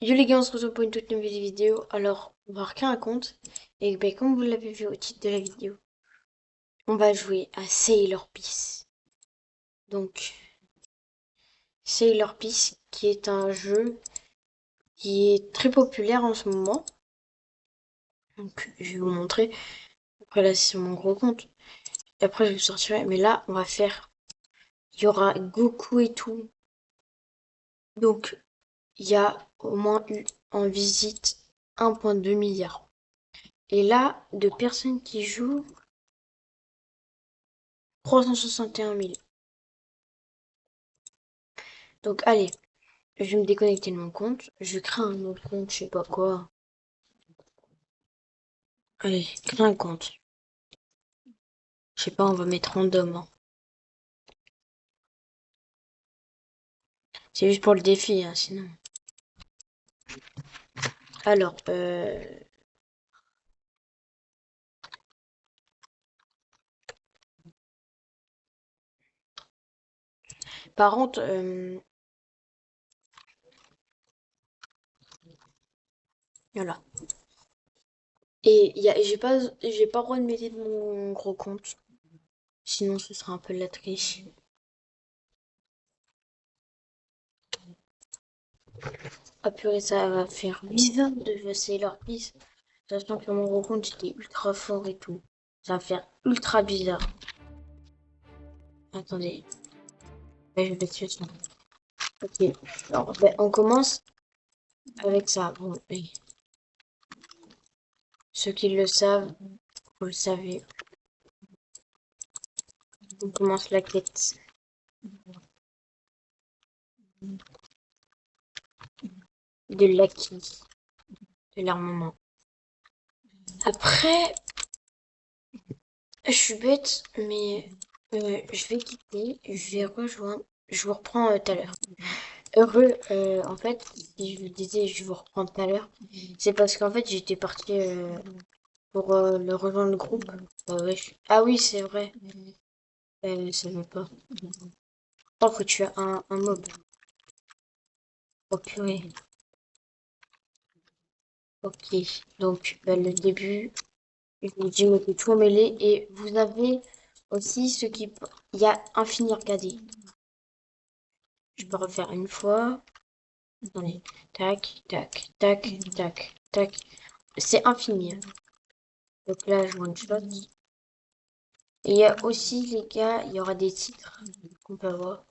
Yo les gars, on se retrouve pour une toute nouvelle vidéo. Alors, on va recréer un compte. Et ben, comme vous l'avez vu au titre de la vidéo, on va jouer à Sailor Peace. Donc, Sailor Peace, qui est un jeu qui est très populaire en ce moment. Donc, je vais vous montrer. Après, là, c'est sur mon gros compte. Et après, je vous sortirai. Mais là, on va faire. Il y aura Goku et tout. Donc, il y a au moins eu en visite 1,2 milliard. Et là, de personnes qui jouent, 361 000. Donc allez, je vais me déconnecter de mon compte. Je crée un autre compte, je sais pas quoi. Allez, crée un compte. Je sais pas, on va mettre random, hein. C'est juste pour le défi, hein, sinon. Alors, par contre, voilà. Et j'ai pas le droit de mettre de mon gros compte. Sinon, ce sera un peu de la triche. Ah purée, ça va faire bizarre de Sailor Peace. Sachant que mon gros compte était ultra fort et tout. Ça va faire ultra bizarre. Attendez, je vais tuer ça. Ok, alors ben, on commence avec ça. Bon, et ceux qui le savent, vous le savez. On commence la quête de l'acquis, de l'armement. Après, je suis bête, mais je vais quitter, je vais rejoindre, je vous reprends tout à l'heure. Heureux, en fait, si je vous disais je vous reprends tout à l'heure, c'est parce qu'en fait j'étais partie pour le rejoindre le groupe. Ouais, ah oui, c'est vrai, ça veut pas. Oh, faut tuer un mob. Oh purée. Ok, donc bah, le début, je vous dis, mettez tout emmêlé et vous avez aussi ce qui... Il y a infini, regardez. Je peux refaire une fois. Attendez. Tac, tac, tac, tac, tac. C'est infini, hein. Donc là, je one shot. Et il y a aussi, les gars, il y aura des titres qu'on peut avoir.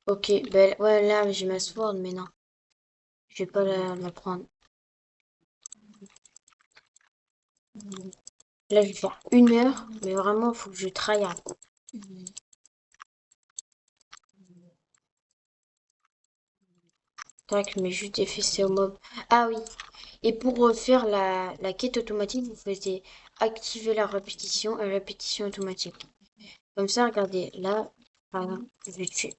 Ok, ben ouais, là, j'ai ma sword, mais non. Je vais pas la prendre. Là, je vais faire 1 heure, mais vraiment, il faut que je tryhard. Tac, mais juste effacer au mob. Ah oui. Et pour faire la quête automatique, vous faites activer la répétition et répétition automatique. Comme ça, regardez, là, par exemple, je vais tuer.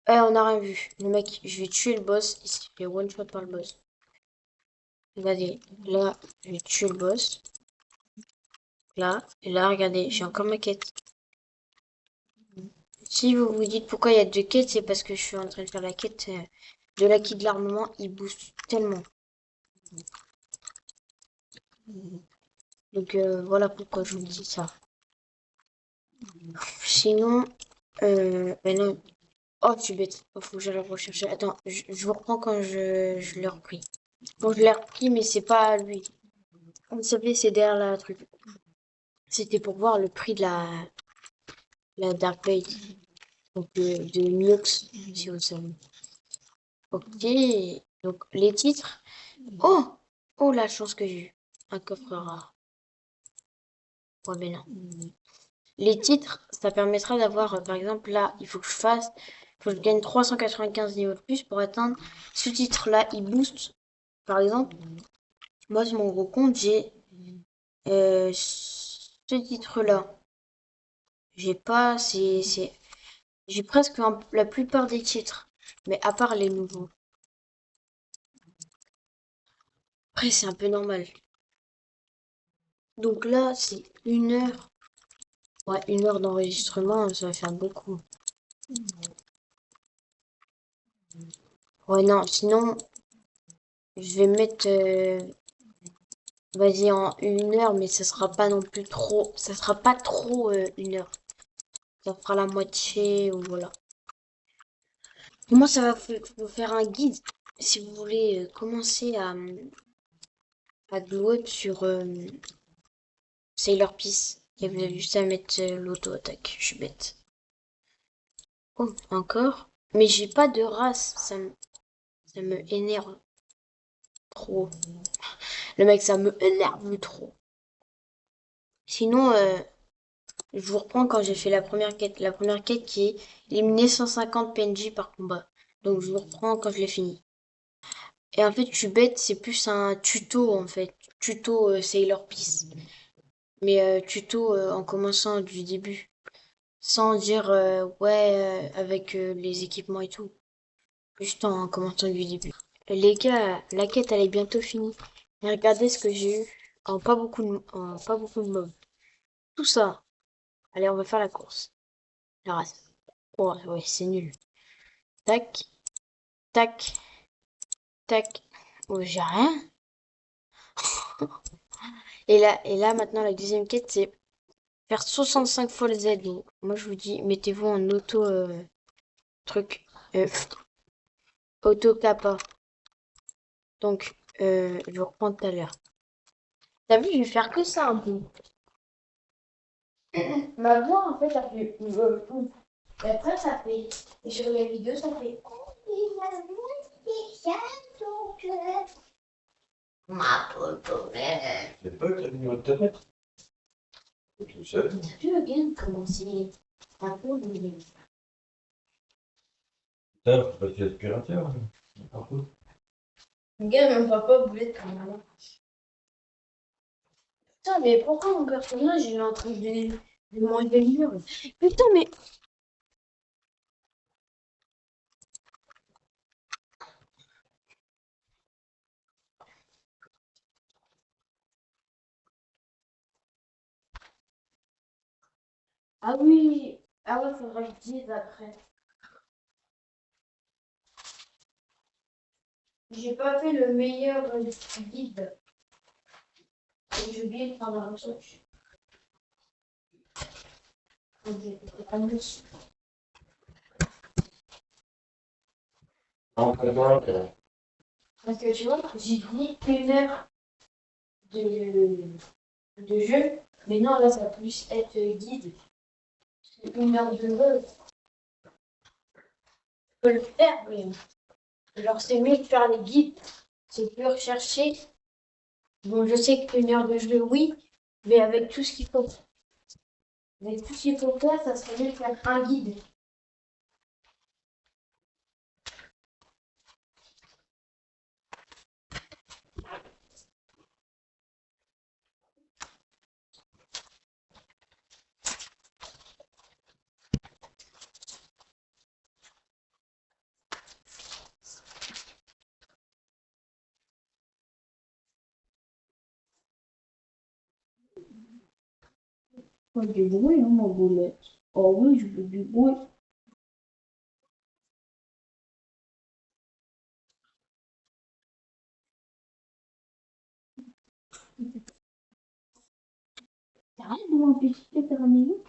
On n'a rien vu. Le mec, je vais tuer le boss. Il s'est fait one shot par le boss. Regardez, là, je vais tuer le boss. Là, et là, regardez, j'ai encore ma quête. Si vous vous dites pourquoi il y a 2 quêtes, c'est parce que je suis en train de faire la quête de l'acquis de l'armement. Il booste tellement. Donc voilà pourquoi je vous dis ça. Sinon, ben non. Oh, tu es bête. Oh, faut que j'aille le rechercher. Attends, je vous reprends quand je l'ai repris. Bon, je l'ai repris, mais c'est pas lui. Vous savez, c'est derrière la truc. C'était pour voir le prix de la Dark Bait. Donc, de Miox, si vous savez. Ok. Donc, les titres. Oh! Oh, la chance que j'ai eu. Un coffre rare. Ouais, mais non. Les titres, ça permettra d'avoir, par exemple, là, il faut que je fasse, il faut que je gagne 395 niveaux de plus pour atteindre ce titre-là. Il booste, par exemple, moi, sur mon gros compte, j'ai ce titre-là. J'ai pas, j'ai presque la plupart des titres, mais à part les nouveaux. Après, c'est un peu normal. Donc là, c'est 1 heure. Ouais, 1 heure d'enregistrement, ça va faire beaucoup. Ouais, non, sinon, je vais mettre, vas-y, en 1 heure, mais ça sera pas non plus trop, ça sera pas trop 1 heure. Ça fera la moitié, ou voilà. Moi, ça va vous faire un guide si vous voulez commencer à glow up sur Sailor Peace. Et vous avez juste à mettre l'auto-attaque. Je suis bête. Oh, encore? Mais j'ai pas de race. Ça me énerve trop. Le mec, ça me énerve trop. Sinon, je vous reprends quand j'ai fait la première quête. La première quête qui est éliminer 150 PNJ par combat. Donc, je vous reprends quand je l'ai fini. Et en fait, je suis bête, c'est plus un tuto en fait. Tuto Sailor Peace. Mais tuto en commençant du début. Sans dire ouais avec les équipements et tout. Juste en commençant du début. Les gars, la quête elle est bientôt finie. Et regardez ce que j'ai eu en pas beaucoup de mobs. Tout ça. Allez, on va faire la course. La race. Oh, ouais, c'est nul. Tac, tac, tac. Oh, j'ai rien. Et là maintenant la deuxième quête c'est faire 65 fois le Z. Donc, moi je vous dis, mettez-vous en auto truc. Auto kappa. Donc, je vous reprends tout à l'heure. T'as vu, je vais faire que ça un peu. Ma voix, en fait, ça fait. Et après, ça fait. Et sur les vidéos, ça fait. Il a une spéciale, donc. Ma popolet. C'est pas que t'as mis de mettre. Tout seul. T'as vu, regarde comment c'est. Un peu. Putain, faut passer l'aspirateur. Partout. Regarde, même papa voulait être comme moi. Putain, mais pourquoi mon personnage il est en train de manger le mur? Putain, mais. Ah oui! Ah ouais, faudrait que je dise après. J'ai pas fait le meilleur guide. Et j'ai oublié de faire la recherche. En présent, Parce que tu vois, j'ai dit 1 heure de jeu, mais non, là, ça va plus être guide. C'est 1 heure de jeu. Je peux le faire, mais genre, c'est mieux de faire les guides. C'est plus recherché. Bon, je sais qu'1 heure de jeu, oui, mais avec tout ce qu'il faut. Avec tout ce qu'il faut faire, ça serait mieux de faire un guide. Pas du bruit, hein, mon boulet. Oh oui, je veux du bruit. T'as rien de m'empêcher de faire un niveau?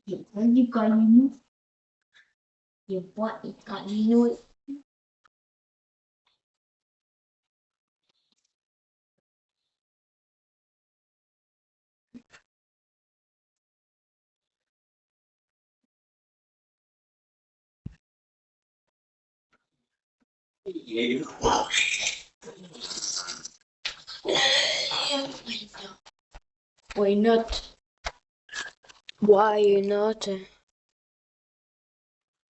J'ai pas dit câlinou. J'ai pas dit câlinou. Why not? Why not?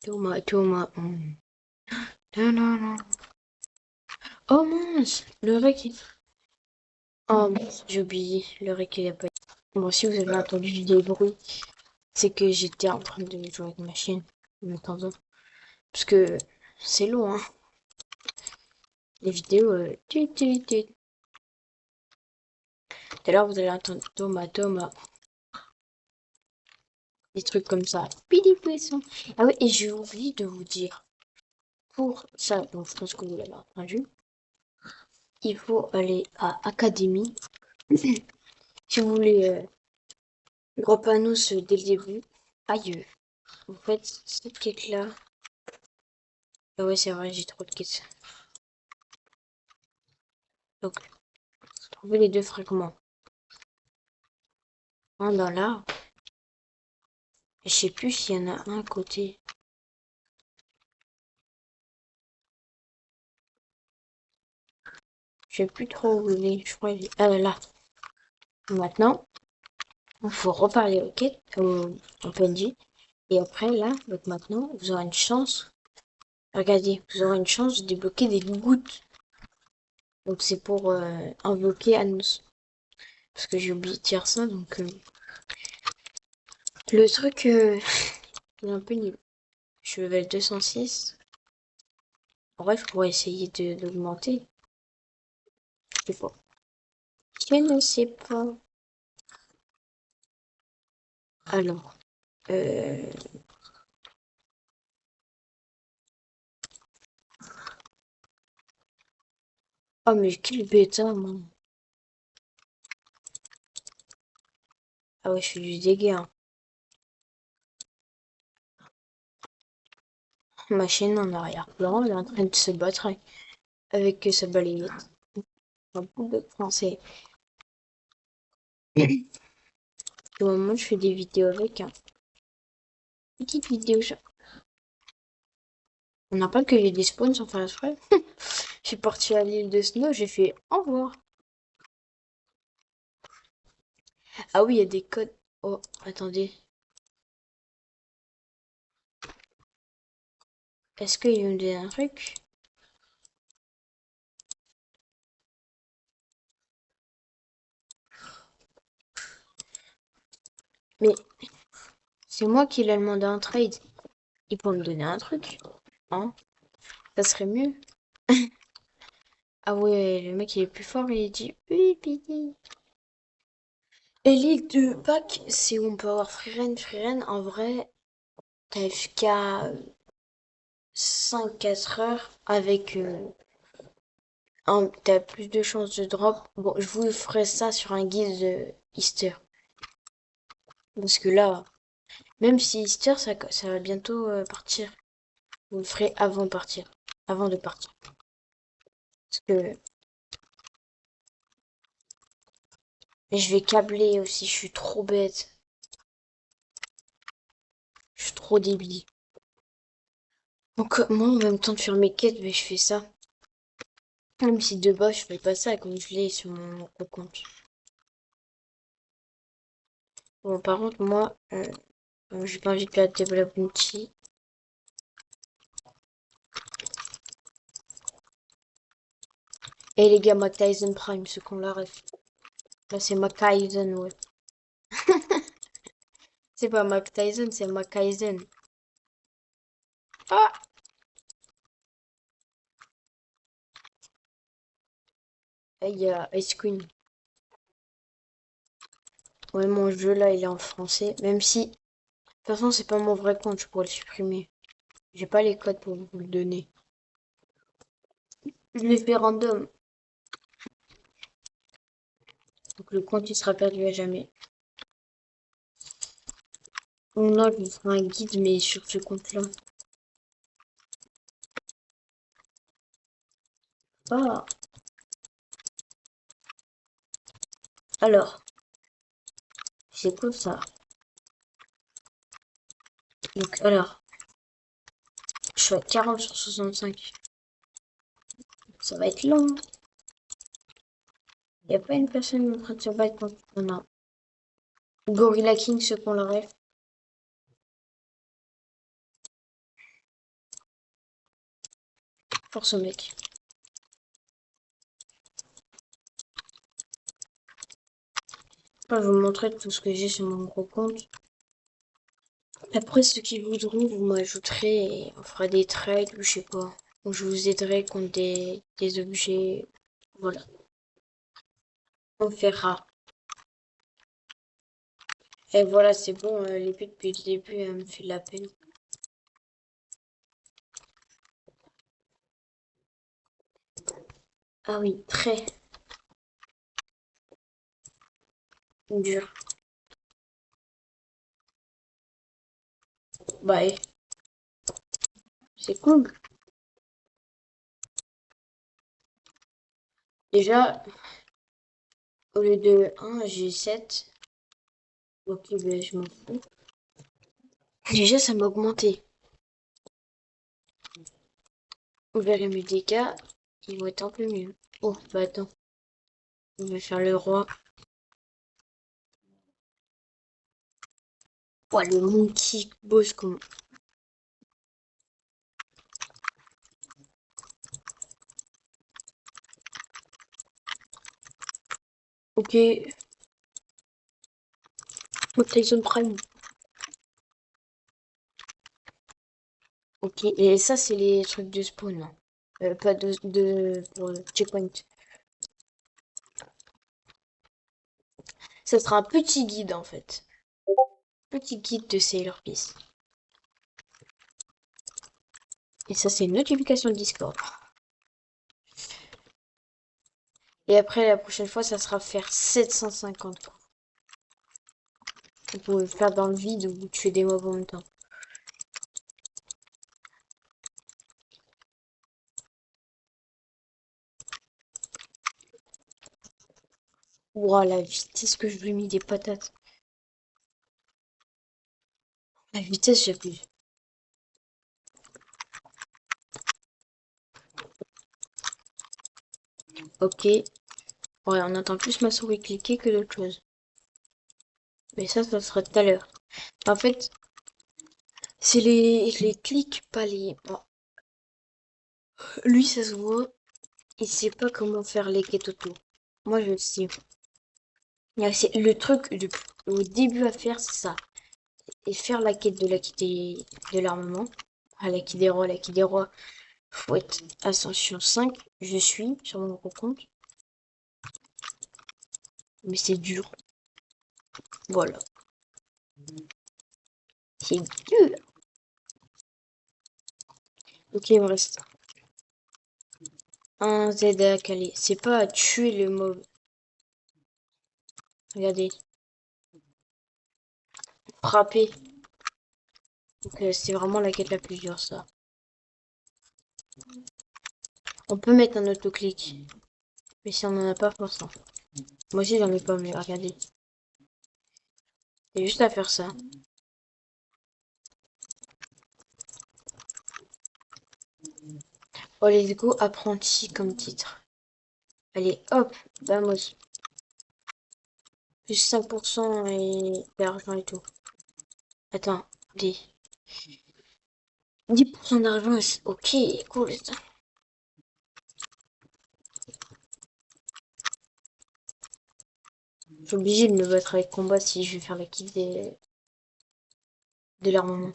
Thomas. Non, non, non. Oh mince, le rec. Oh mince, j'ai oublié. Le rec, il a pas. Bon, si vous avez entendu des bruits, c'est que j'étais en train de jouer avec ma chienne en attendant. Parce que C'est long, hein. Les vidéos. Tout à l'heure, vous allez entendre Thomas, Thomas. Des trucs comme ça. Pili poisson. Ah oui, et j'ai oublié de vous dire. Pour ça, donc je pense que vous l'avez entendu. Il faut aller à Académie. Si vous voulez gros panneau dès le début. Aïe. Vous faites cette quête là. Ah ouais, c'est vrai, j'ai trop de quêtes. Donc, trouvez les deux fragments. Un dans là. Je sais plus s'il y en a un à côté. Je sais plus trop où il est. Je crois qu'il est... Ah là. Maintenant, il faut reparler au quête, au PNJ. Et après, là, donc maintenant, vous aurez une chance. Regardez, vous aurez une chance de débloquer des gouttes. Donc c'est pour invoquer Annos. Parce que j'ai oublié de dire ça, donc le truc il est un peu nul. Je suis level 206. En vrai, je pourrais essayer d'augmenter. Je sais pas. Je ne sais pas. Alors, euh... oh mais quel bêta, moi. Ah ouais, je fais du dégât, hein. Ma chaîne en arrière-plan, elle est en train de se battre avec sa balayette. Un bout de français. Au moment où je fais des vidéos avec, hein. Petite vidéo. On n'a pas que j'ai des spawns sans faire exprès. Je suis partie à l'île de Snow, j'ai fait au revoir. Ah oui, il y a des codes. Oh, attendez. Est-ce qu'il me dit un truc? Mais c'est moi qui l'ai demandé un trade. Il peut me donner un truc, hein? Ça serait mieux. Ah ouais, le mec il est plus fort, il dit oui, piti. Et l'île de Pâques, c'est où on peut avoir Freeren. Freeren, en vrai, t'as FK 5-4 heures avec t'as plus de chances de drop. Bon, je vous ferai ça sur un guide Easter. Parce que là, même si Easter, ça va bientôt partir. Vous le ferez avant de partir. Avant de partir. Parce que et je vais câbler aussi, je suis trop bête. Je suis trop débile. Donc moi, en même temps de faire mes quêtes, je fais ça. Même si de base, je fais pas ça comme je l'ai sur mon compte. Bon, par contre, moi, j'ai pas envie de perdre Development. Et les gars, Mac Tyson Prime, ceux qu'on la ref. Là, c'est Mac Tyson, ouais. C'est pas Mac Tyson, c'est Mac Tyson. Ah! Et il y a Ice Queen. Ouais, mon jeu là, il est en français. Même si, de toute façon, c'est pas mon vrai compte, je pourrais le supprimer. J'ai pas les codes pour vous le donner. Je l'ai fait random. Donc le compte, il sera perdu à jamais. Donc là, je vous ferai un guide, mais sur ce compte-là. Ah! Alors, c'est quoi ça? Donc, alors, je suis à 40 sur 65. Ça va être long. Il n'y a pas une personne en train de se battre contre... Non. Gorilla King, ceux qu'on le rêve. Force au mec. Je vais vous montrer tout ce que j'ai sur mon gros compte. Après, ceux qui voudront, vous m'ajouterez et on fera des trades ou je sais pas. Ou je vous aiderai contre des objets. Voilà. On verra. Et voilà, c'est bon, l'épée depuis le début, elle me fait de la peine. Ah oui, très dur. Bah, c'est cool. Déjà, au lieu de 1, j'ai 7. Ok, ben je m'en fous. Déjà, ça m'a augmenté. Vous verrez mes dégâts, ils vont être un peu mieux. Oh, bah attends, on va faire le roi. Oh, le monkey boss comme... Ok, Tyson Prime. Ok, et ça, c'est les trucs de spawn, là. Pas pour checkpoint. Ça sera un petit guide, en fait. Petit guide de Sailor Peace. Et ça, c'est une notification de Discord. Et après, la prochaine fois, ça sera faire 750. Vous pouvez faire dans le vide ou tuer des mobs en même temps. Ouah, la vitesse que je lui ai mis des patates. La vitesse, j'abuse. Ok. Ouais, on entend plus ma souris cliquer que d'autres choses. Mais ça sera tout à l'heure. En fait, c'est les clics, pas les... Bon, lui, ça se voit. Il sait pas comment faire les quêtes auto. Moi, je le sais. C'est le truc au début à faire, c'est ça. Et faire la quête de de l'armement. Ah, la quête des rois. Faut être Ascension 5. Je suis sur mon gros compte. Mais c'est dur. Voilà. C'est dur. Ok, il me reste un Z à caler. C'est pas à tuer le mob. Regardez. Frapper. Donc c'est vraiment la quête la plus dure, ça. On peut mettre un autoclic. Mais si on en a pas, forcément. Moi aussi, j'en ai pas, mais regardez. C'est juste à faire ça. Oh, let's go, apprenti comme titre. Allez, hop, vamos. Plus 5% et d'argent et tout. Attends, 10% d'argent, ok, cool. Ça. Je suis obligé de me battre avec combat si je vais faire la quête de l'armement.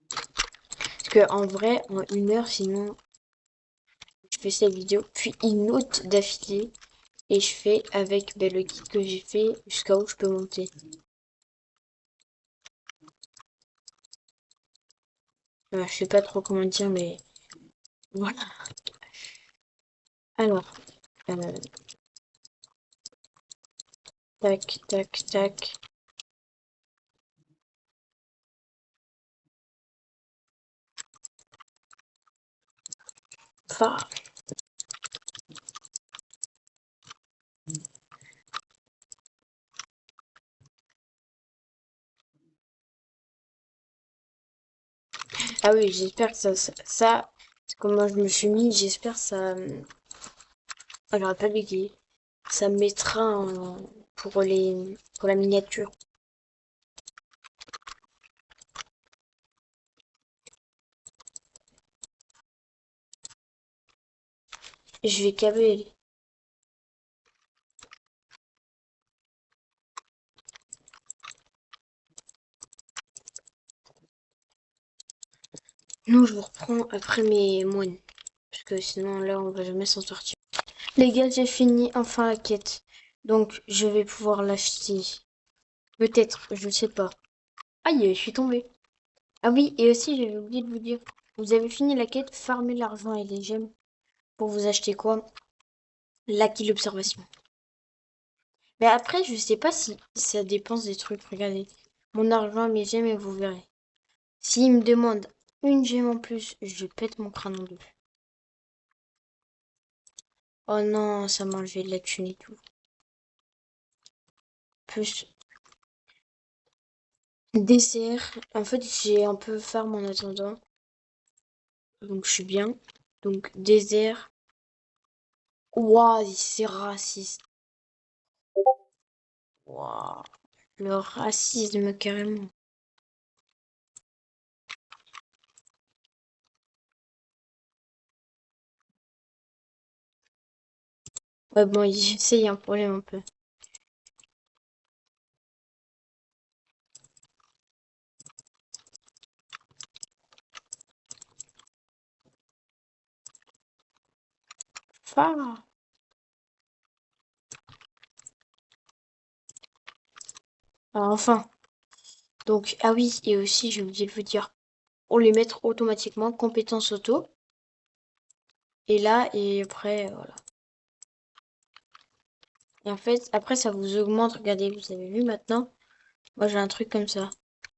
Parce que en vrai, en 1 heure, sinon, je fais cette vidéo, puis une autre d'affilée. Et je fais avec le kit que j'ai fait jusqu'à où je peux monter. Je sais pas trop comment dire, mais voilà. Alors, euh, tac, tac, tac. Enfin, ah oui, j'espère que ça, comment je me suis mis, j'espère que ça, j'aurais pas oublié. Ça me mettra pour la miniature. Je vais câbler. Non, je vous reprends après mes moines. Parce que sinon, là, on va jamais s'en sortir. Les gars, j'ai fini enfin la quête. Donc, je vais pouvoir l'acheter. Peut-être, je sais pas. Aïe, je suis tombée. Ah oui, et aussi, j'avais oublié de vous dire. Vous avez fini la quête, farmez l'argent et les gemmes pour vous acheter quoi? L'acquis l'observation. Mais après, je sais pas si ça dépense des trucs. Regardez. Mon argent, mes gemmes, et vous verrez. S'il me demande une gemme en plus, je pète mon crâne en deux. Oh non, ça m'a enlevé de la thune et tout. Plus dessert. En fait, j'ai un peu farm en attendant. Donc, je suis bien. Donc, désert. Ouah, c'est raciste. Ouah, le racisme carrément. Ouais, bon, il y a un problème un peu. Ah. Alors, enfin. Donc, ah oui, et aussi, j'ai oublié de vous dire. On les mettre automatiquement, compétence auto. Et là, et après, voilà. Et en fait, après, ça vous augmente. Regardez, vous avez vu maintenant. Moi, j'ai un truc comme ça.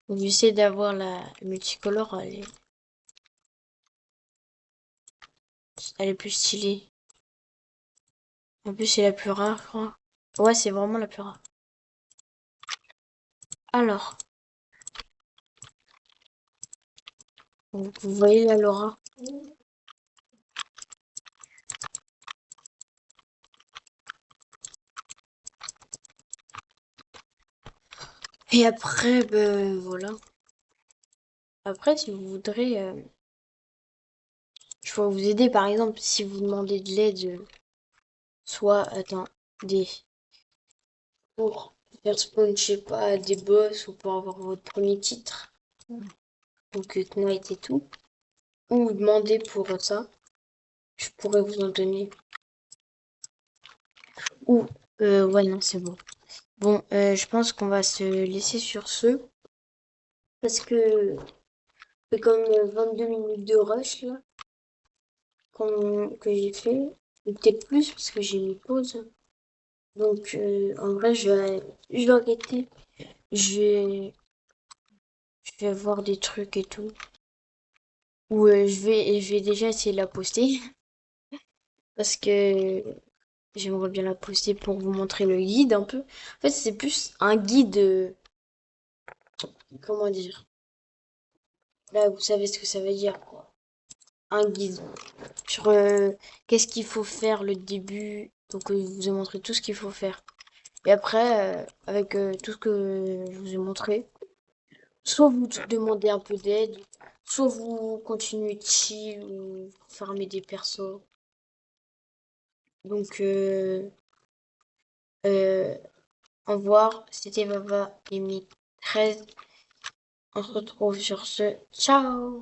Donc, j'essaie d'avoir la multicolore. Elle est plus stylée. En plus, c'est la plus rare, je crois. Ouais, c'est vraiment la plus rare. Alors, vous voyez la Laura. Et après, ben voilà. Après, si vous voudrez, je pourrais vous aider. Par exemple, si vous demandez de l'aide, soit, attendez, pour faire spawn, je sais pas, des boss ou pour avoir votre premier titre. Donc, Knight et tout. Ou demander pour ça. Je pourrais vous en donner. Ou, ouais, non, c'est bon. Bon, je pense qu'on va se laisser sur ce. Parce que c'est comme 22 minutes de rush, là, que j'ai fait. Ou peut-être plus, parce que j'ai mis pause. Donc, en vrai, je vais arrêter. Je vais, je vais voir des trucs et tout. Ou je vais déjà essayer de la poster. Parce que j'aimerais bien la poster pour vous montrer le guide un peu. En fait, c'est plus un guide, comment dire. Là, vous savez ce que ça veut dire, quoi. Un guide sur qu'est-ce qu'il faut faire le début. Donc, je vous ai montré tout ce qu'il faut faire. Et après, avec tout ce que je vous ai montré, soit vous demandez un peu d'aide, soit vous continuez de chill ou farmer des persos. Donc, euh, au revoir, c'était Vava et Mi 13. On se retrouve sur ce. Ciao!